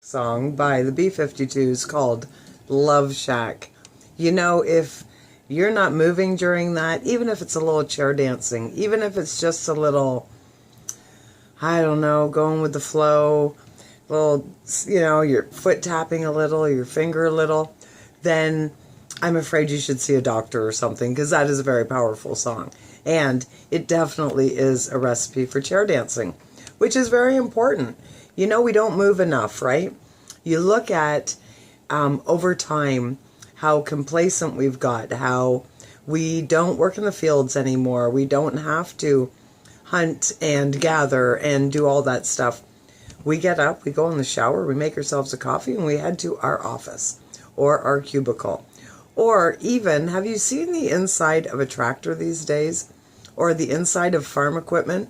Song by the B-52s called Love Shack. You know, if you're not moving during that, even if it's a little chair dancing, even if it's just a little, I don't know, going with the flow, little, your foot tapping a little, your finger a little, then I'm afraid you should see a doctor or something, because that is a very powerful song. And it definitely is a recipe for chair dancing, which is very important. You know, we don't move enough, right? You look at, over time, how complacent we've got, how we don't work in the fields anymore. We don't have to hunt and gather and do all that stuff. We get up, we go in the shower, we make ourselves a coffee, and we head to our office or our cubicle. Or even, have you seen the inside of a tractor these days? Or the inside of farm equipment?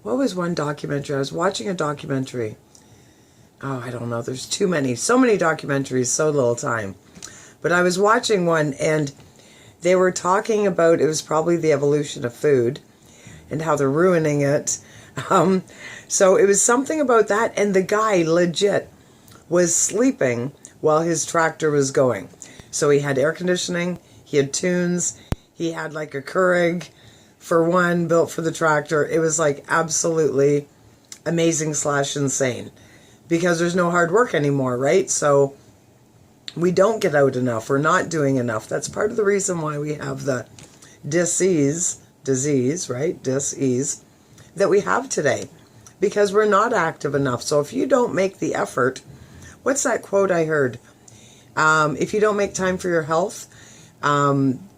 What was one documentary? I was watching a documentary. Oh, I don't know. There's too many. So many documentaries, so little time. But I was watching one, and they were talking about, it was probably the evolution of food and how they're ruining it. So it was something about that, and the guy legit was sleeping while his tractor was going. So he had air conditioning, he had tunes, he had like a Keurig for one built for the tractor. It was like absolutely amazing / insane, because there's no hard work anymore, right? So we don't get out enough. We're not doing enough. That's part of the reason why we have the disease, right? Dis-ease that we have today, because we're not active enough. So if you don't make the effort, what's that quote I heard? If you don't make time for your health,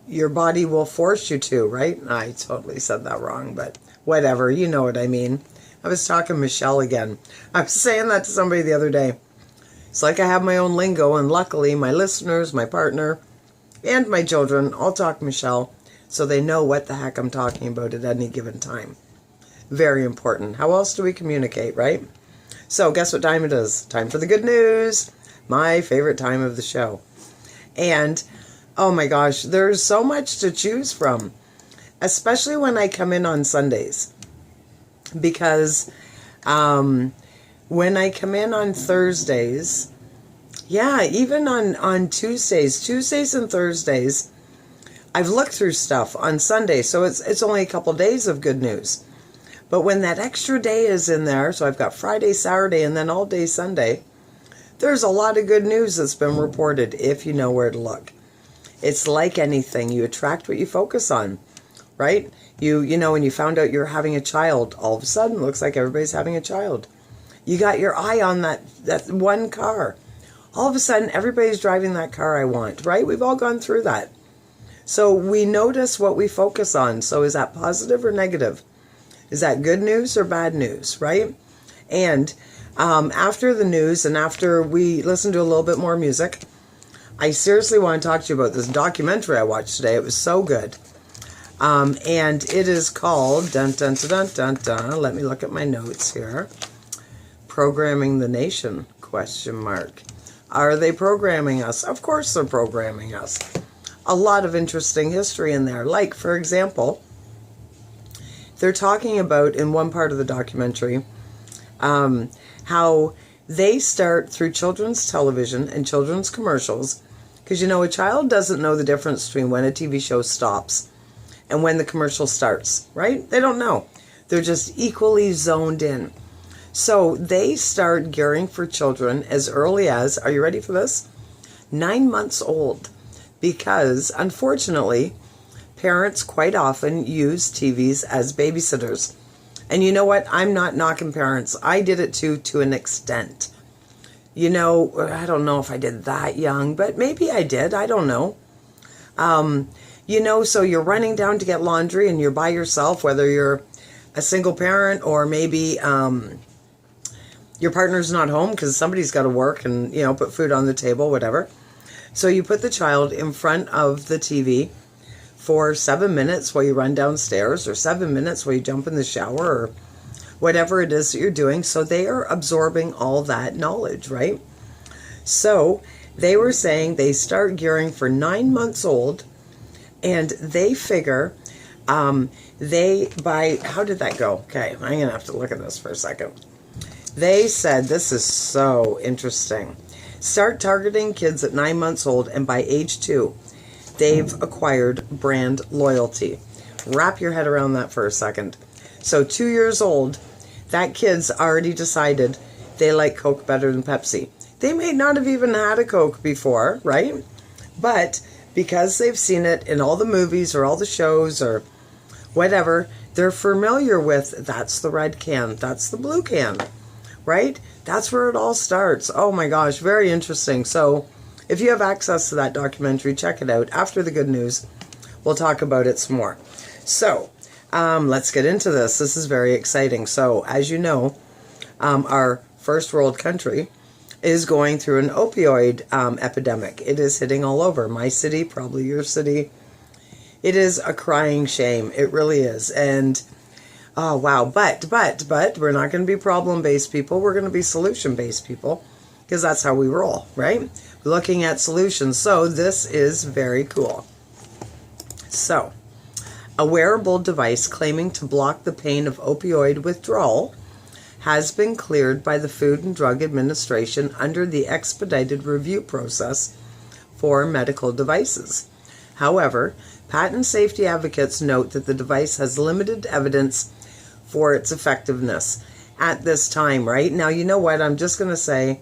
your body will force you to, right? I totally said that wrong, but whatever, you know what I mean. I was talking Michelle again. I was saying that to somebody the other day. It's like I have my own lingo, and luckily my listeners, my partner, and my children all talk Michelle, so they know what the heck I'm talking about at any given time. Very important. How else do we communicate, right? So guess what time it is? Time for the good news. My favorite time of the show. And oh my gosh, there's so much to choose from, especially when I come in on Sundays. Because when I come in on Thursdays, yeah, even on Tuesdays and Thursdays, I've looked through stuff on Sunday, so it's only a couple days of good news. But when that extra day is in there, so I've got Friday, Saturday, and then all day Sunday, there's a lot of good news that's been reported if you know where to look. It's like anything. You attract what you focus on, right? You know, when you found out you're having a child, all of a sudden it looks like everybody's having a child. You got your eye on that one car. All of a sudden everybody's driving that car I want, right? We've all gone through that. So we notice what we focus on. So is that positive or negative? Is that good news or bad news, right? And after the news and after we listen to a little bit more music, I seriously want to talk to you about this documentary I watched today. It was so good. And it is called, dun, dun, dun, dun, dun, dun. Let me look at my notes here. Programming the Nation, ? Are they programming us? Of course they're programming us. A lot of interesting history in there. Like, for example, they're talking about, in one part of the documentary, how they start through children's television and children's commercials. Because, you know, a child doesn't know the difference between when a TV show stops and when the commercial starts, right? They don't know. They're just equally zoned in. So they start gearing for children as early as, are you ready for this? 9 months old. Because, unfortunately, parents quite often use TVs as babysitters. And you know what? I'm not knocking parents. I did it too, to an extent. You know, I don't know if I did that young, but maybe I did. I don't know. You know, so you're running down to get laundry and you're by yourself, whether you're a single parent or maybe your partner's not home because somebody's got to work and, you know, put food on the table, whatever. So you put the child in front of the TV for 7 minutes while you run downstairs, or 7 minutes while you jump in the shower, or whatever it is that you're doing. So they are absorbing all that knowledge, right? So they were saying they start gearing for 9 months old, and they figure how did that go? Okay, I'm going to have to look at this for a second. They said, this is so interesting. Start targeting kids at 9 months old, and by age 2, they've acquired brand loyalty. Wrap your head around that for a second. So 2 years old, that kid's already decided they like Coke better than Pepsi. They may not have even had a Coke before, right? But because they've seen it in all the movies or all the shows or whatever, they're familiar with, that's the red can, that's the blue can, right? That's where it all starts. Oh my gosh, very interesting. So if you have access to that documentary, check it out. After the good news, we'll talk about it some more. So let's get into this. This is very exciting. So as you know, our first world country is going through an opioid epidemic. It is hitting all over. My city, probably your city. It is a crying shame. It really is. And oh, wow. But we're not going to be problem-based people. We're going to be solution-based people because that's how we roll, right? Looking at solutions. So this is very cool. So a wearable device claiming to block the pain of opioid withdrawal has been cleared by the Food and Drug Administration under the expedited review process for medical devices. However, patent safety advocates note that the device has limited evidence for its effectiveness at this time, right? Now, you know what? I'm just going to say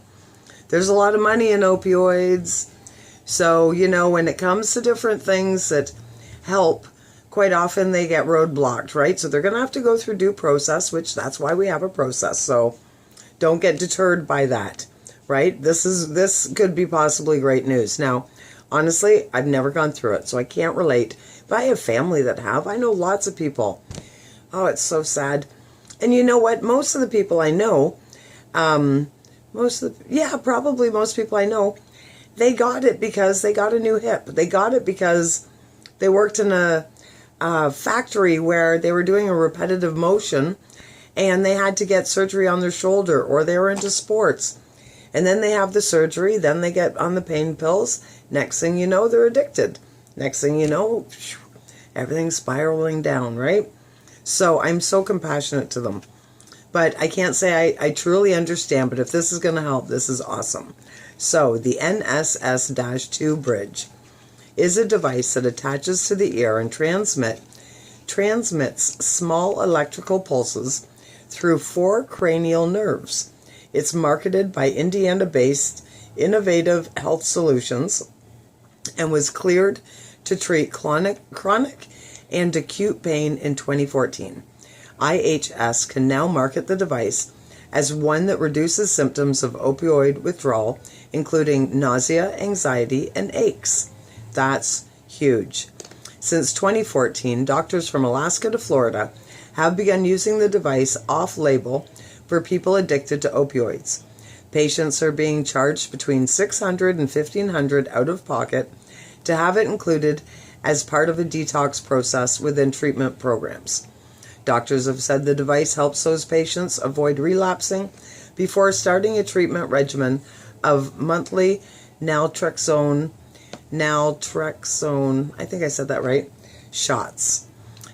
there's a lot of money in opioids. So, you know, when it comes to different things that help, quite often they get roadblocked, right? So they're going to have to go through due process, which that's why we have a process. So don't get deterred by that, right? This could be possibly great news. Now, honestly, I've never gone through it, so I can't relate. But I have family that have. I know lots of people. Oh, it's so sad. And you know what? Most of the people I know, probably most people I know, they got it because they got a new hip. They got it because they worked in a factory where they were doing a repetitive motion and they had to get surgery on their shoulder, or they were into sports. And then they have the surgery, then they get on the pain pills. Next thing you know, they're addicted. Next thing you know, everything's spiraling down, right? So I'm so compassionate to them. But I can't say I truly understand, but if this is going to help, this is awesome. So the NSS-2 bridge is a device that attaches to the ear and transmits small electrical pulses through 4 cranial nerves. It's marketed by Indiana-based Innovative Health Solutions and was cleared to treat chronic and acute pain in 2014. IHS can now market the device as one that reduces symptoms of opioid withdrawal, including nausea, anxiety, and aches. That's huge. Since 2014, doctors from Alaska to Florida have begun using the device off-label for people addicted to opioids. Patients are being charged between $600 and $1,500 out of pocket to have it included as part of a detox process within treatment programs. Doctors have said the device helps those patients avoid relapsing before starting a treatment regimen of monthly naltrexone, I think I said that right, shots.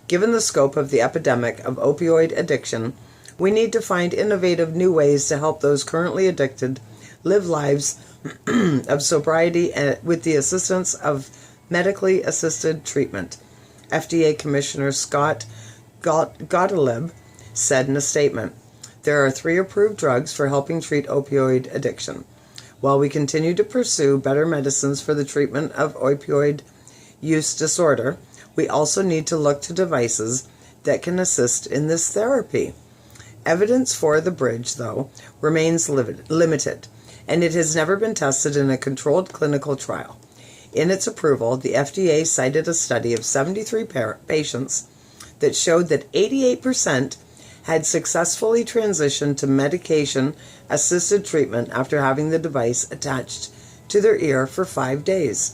Given the scope of the epidemic of opioid addiction, we need to find innovative new ways to help those currently addicted live lives of sobriety with the assistance of medically assisted treatment. FDA Commissioner Scott Gottlieb said in a statement, "There are 3 approved drugs for helping treat opioid addiction. While we continue to pursue better medicines for the treatment of opioid use disorder, we also need to look to devices that can assist in this therapy." Evidence for the bridge, though, remains limited, and it has never been tested in a controlled clinical trial. In its approval, the FDA cited a study of 73 patients that showed that 88% had successfully transitioned to medication-assisted treatment after having the device attached to their ear for 5 days.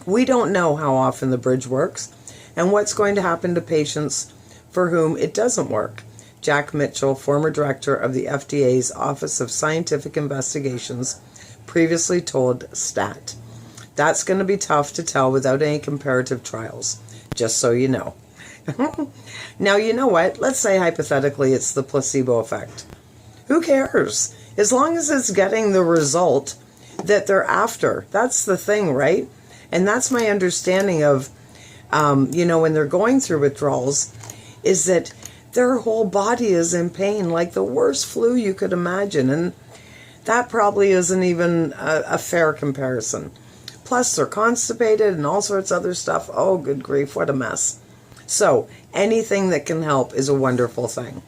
We don't know how often the bridge works and what's going to happen to patients for whom it doesn't work. Jack Mitchell, former director of the FDA's Office of Scientific Investigations, previously told STAT. That's going to be tough to tell without any comparative trials, just so you know. Now, you know what? Let's say hypothetically it's the placebo effect. Who cares? As long as it's getting the result that they're after. That's the thing, right? And that's my understanding of, when they're going through withdrawals, is that their whole body is in pain, like the worst flu you could imagine. And that probably isn't even a fair comparison. Plus, they're constipated and all sorts of other stuff. Oh, good grief, what a mess. So, anything that can help is a wonderful thing.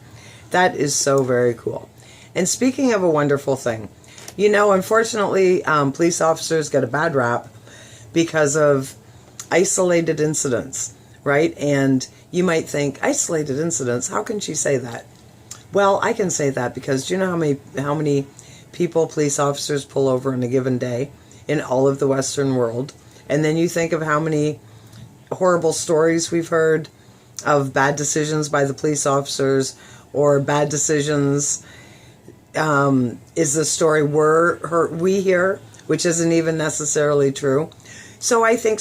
That is so very cool. And speaking of a wonderful thing, unfortunately, police officers get a bad rap because of isolated incidents, right? And you might think, isolated incidents, how can she say that? Well, I can say that because do you know how many people police officers pull over in a given day in all of the Western world? And then you think of how many horrible stories we've heard of bad decisions by the police officers, or bad decisions is the story we hear, which isn't even necessarily true. So. I think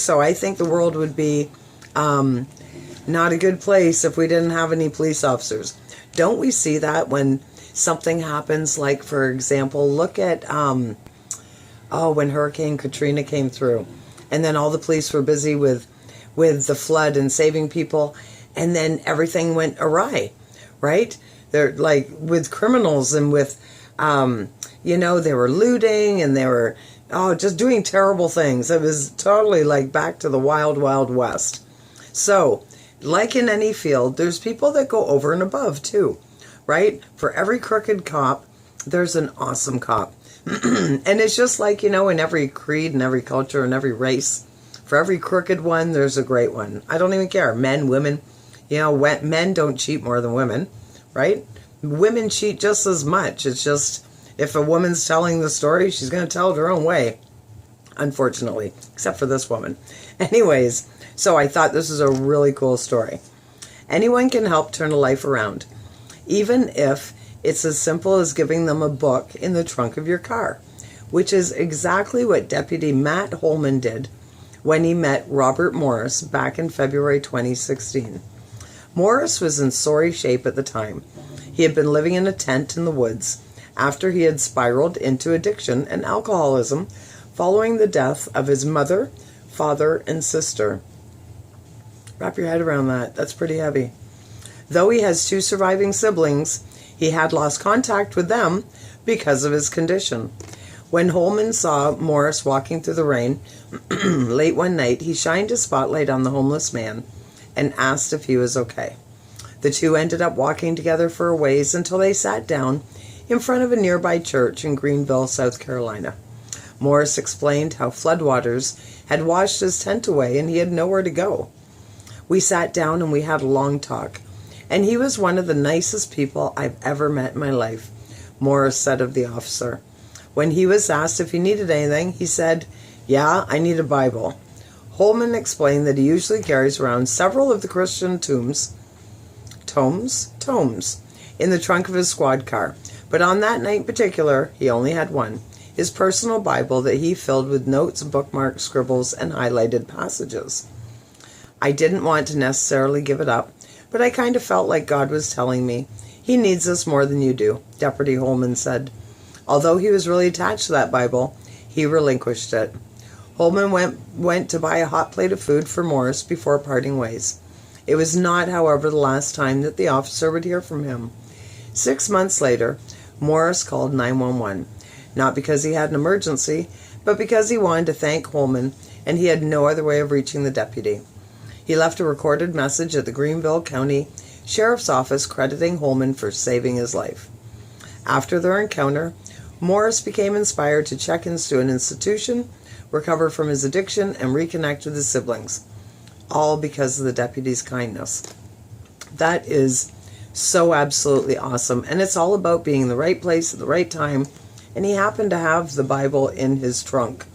the world would be not a good place if we didn't have any police officers. Don't we see that when something happens? Like, for example, look at when Hurricane Katrina came through, and then all the police were busy with the flood and saving people, and then everything went awry, right? They're like with criminals and with, they were looting and they were, just doing terrible things. It was totally like back to the wild, wild west. So, like in any field, there's people that go over and above too, right? For every crooked cop, there's an awesome cop. And it's just like, in every creed and every culture and every race, for every crooked one, there's a great one. I don't even care. Men, women, men don't cheat more than women, right? Women cheat just as much. It's just, if a woman's telling the story, she's going to tell it her own way, unfortunately, except for this woman. Anyways, so I thought this is a really cool story. Anyone can help turn a life around, even if it's as simple as giving them a book in the trunk of your car, which is exactly what Deputy Matt Holman did when he met Robert Morris back in February 2016. Morris was in sorry shape at the time. He had been living in a tent in the woods after he had spiraled into addiction and alcoholism following the death of his mother, father, and sister. Wrap your head around that. That's pretty heavy. Though he has 2 surviving siblings, he had lost contact with them because of his condition. When Holman saw Morris walking through the rain late one night, he shined a spotlight on the homeless man and asked if he was okay. The two ended up walking together for a ways until they sat down in front of a nearby church in Greenville, South Carolina. Morris explained how floodwaters had washed his tent away and he had nowhere to go. We sat down and we had a long talk, and he was one of the nicest people I've ever met in my life, Morris said of the officer. When he was asked if he needed anything, he said, "Yeah, I need a Bible." Holman explained that he usually carries around several of the Christian tomes in the trunk of his squad car, but on that night in particular, he only had one, his personal Bible that he filled with notes, bookmarks, scribbles, and highlighted passages. I didn't want to necessarily give it up, but I kind of felt like God was telling me, "He needs us more than you do," Deputy Holman said. Although he was really attached to that Bible, he relinquished it. Holman went to buy a hot plate of food for Morris before parting ways. It was not, however, the last time that the officer would hear from him. 6 months later, Morris called 911, not because he had an emergency, but because he wanted to thank Holman, and he had no other way of reaching the deputy. He left a recorded message at the Greenville County Sheriff's Office crediting Holman for saving his life. After their encounter, Morris became inspired to check into an institution, recover from his addiction, and reconnect with his siblings, all because of the deputy's kindness. That is so absolutely awesome, and it's all about being in the right place at the right time, and he happened to have the Bible in his trunk,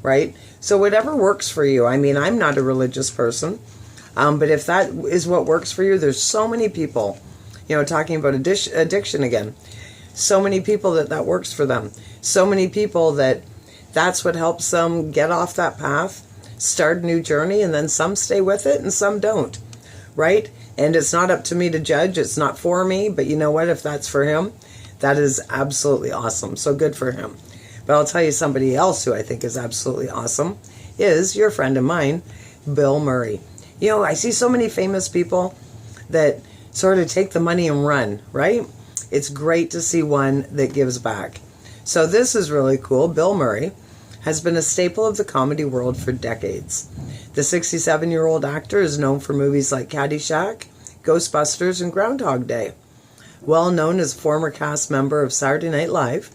right? So whatever works for you. I mean, I'm not a religious person, but if that is what works for you, there's so many people, talking about addiction again, so many people that works for them, so many people that's what helps them get off that path, start a new journey, and then some stay with it and some don't, right? And it's not up to me to judge. It's not for me, but you know what? If that's for him, That is absolutely awesome. So good for him. But I'll tell you somebody else who I think is absolutely awesome is your friend of mine, Bill Murray. You know, I see so many famous people that sort of take the money and run, right? It's great to see one that gives back. So this is really cool. Bill Murray has been a staple of the comedy world for decades. The 67-year-old actor is known for movies like Caddyshack, Ghostbusters, and Groundhog Day. Well known as former cast member of Saturday Night Live,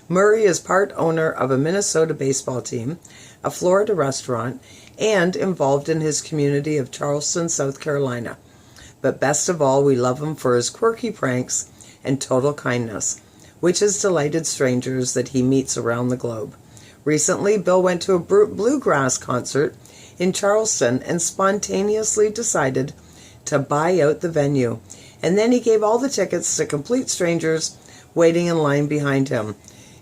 Murray is part owner of a Minnesota baseball team, a Florida restaurant, and involved in his community of Charleston, South Carolina. But best of all, we love him for his quirky pranks and total kindness, which has delighted strangers that he meets around the globe. Recently, Bill went to a bluegrass concert in Charleston and spontaneously decided to buy out the venue. And then he gave all the tickets to complete strangers waiting in line behind him.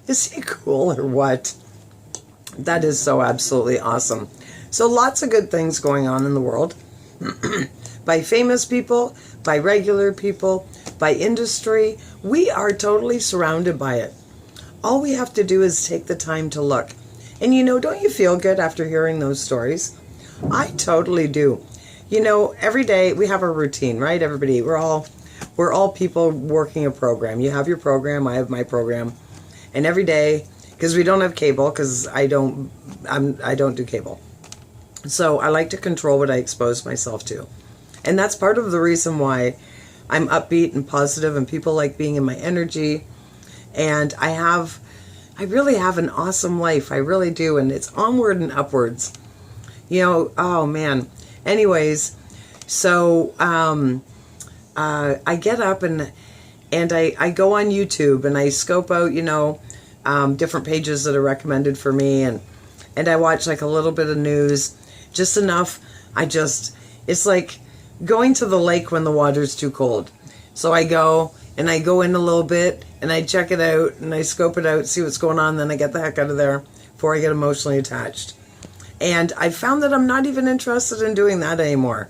Is he cool or what? That is so absolutely awesome. So lots of good things going on in the world. By famous people, by regular people, by industry. We are totally surrounded by it. All we have to do is take the time to look. And you know, don't you feel good after hearing those stories? I totally do. You know, every day we have a routine, right? Everybody, we're all people working a program. You have your program, I have my program. And every day, because we don't have cable, because I don't do cable. So I like to control what I expose myself to. And that's part of the reason why I'm upbeat and positive and people like being in my energy. And I really have an awesome life. I really do. And it's onward and upwards. You know, oh man. Anyways, so I get up and I go on YouTube and I scope out, you know, different pages that are recommended for me. And I watch like a little bit of news, just enough. It's like going to the lake when the water's too cold. So I go in a little bit and I check it out and I scope it out, see what's going on. Then I get the heck out of there before I get emotionally attached. And I found that I'm not even interested in doing that anymore.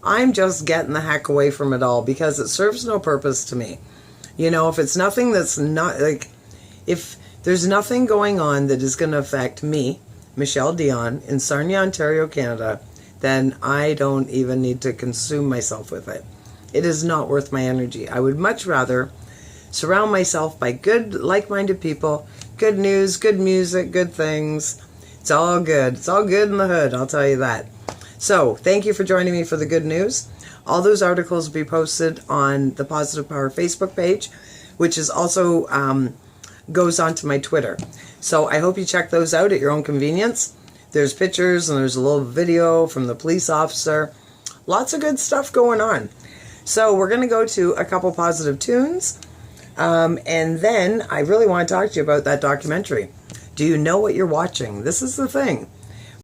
I'm just getting the heck away from it all because it serves no purpose to me. You know, if it's nothing that's not like, if there's nothing going on that is going to affect me, Michelle Dion, in Sarnia, Ontario, Canada, then I don't even need to consume myself with it. It is not worth my energy. I would much rather surround myself by good, like-minded people, good news, good music, good things. It's all good. It's all good in the hood, I'll tell you that. So, thank you for joining me for the good news. All those articles will be posted on the Positive Power Facebook page, which is also goes onto my Twitter. So I hope you check those out at your own convenience. There's pictures and there's a little video from the police officer. Lots of good stuff going on. So we're going to go to a couple positive tunes. And then I really want to talk to you about that documentary. Do you know what you're watching? This is the thing.